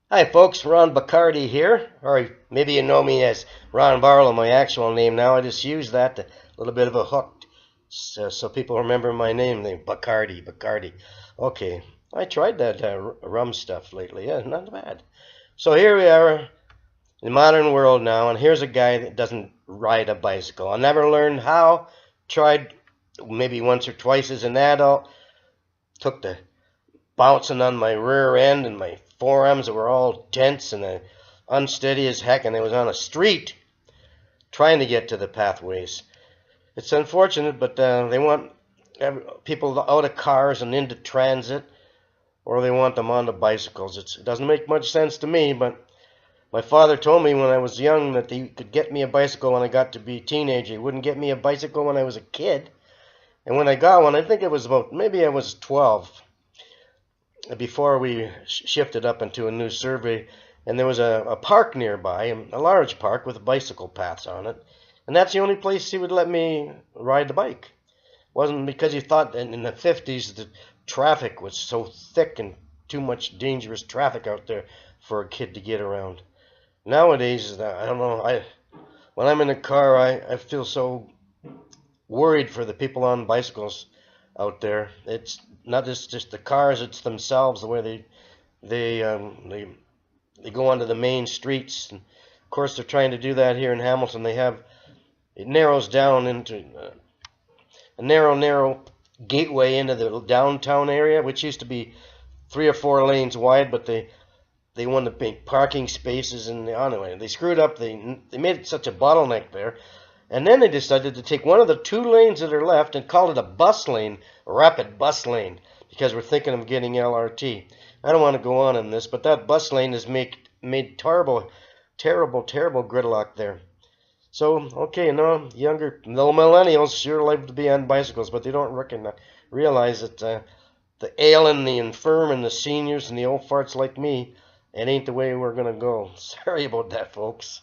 Hi, folks. Ron Bacardi here, or maybe you know me as Ron Barlow, my actual name now. I just use that, a little bit of a hook, so people remember my name, Bacardi, Bacardi. Okay, I tried that rum stuff lately. Yeah, not bad. So here we are in the modern world now, and here's a guy that doesn't ride a bicycle. I never learned how. Tried maybe once or twice as an adult. Took the bouncing on my rear end and my forearms that were all tense and unsteady as heck, and I was on a street trying to get to the pathways. It's unfortunate, but they want people out of cars and into transit, or they want them on the bicycles. It doesn't make much sense to me, but my father told me when I was young that he could get me a bicycle when I got to be a teenager. He wouldn't get me a bicycle when I was a kid. And when I got one, I think it was about, maybe I was 12, before we shifted up into a new survey, and there was a park nearby, a large park with bicycle paths on it, and that's the only place he would let me ride the bike. It wasn't because he thought that in the 50s the traffic was so thick and too much dangerous traffic out there for a kid to get around. Nowadays, I don't know, when I'm in a car, I feel so worried for the people on bicycles out there. It's not just the cars; it's themselves. The way they go onto the main streets. And of course, they're trying to do that here in Hamilton. It narrows down into a narrow gateway into the downtown area, which used to be 3 or 4 lanes wide, but they wanted to make parking spaces, and anyway, they screwed up. They made it such a bottleneck there. And then they decided to take one of the 2 lanes that are left and call it a bus lane, a rapid bus lane, because we're thinking of getting LRT. I don't want to go on in this, but that bus lane has made terrible, terrible gridlock there. So, okay, no, the millennials sure like to be on bicycles, but they don't realize that the ailing, the infirm, and the seniors and the old farts like me, it ain't the way we're going to go. Sorry about that, folks.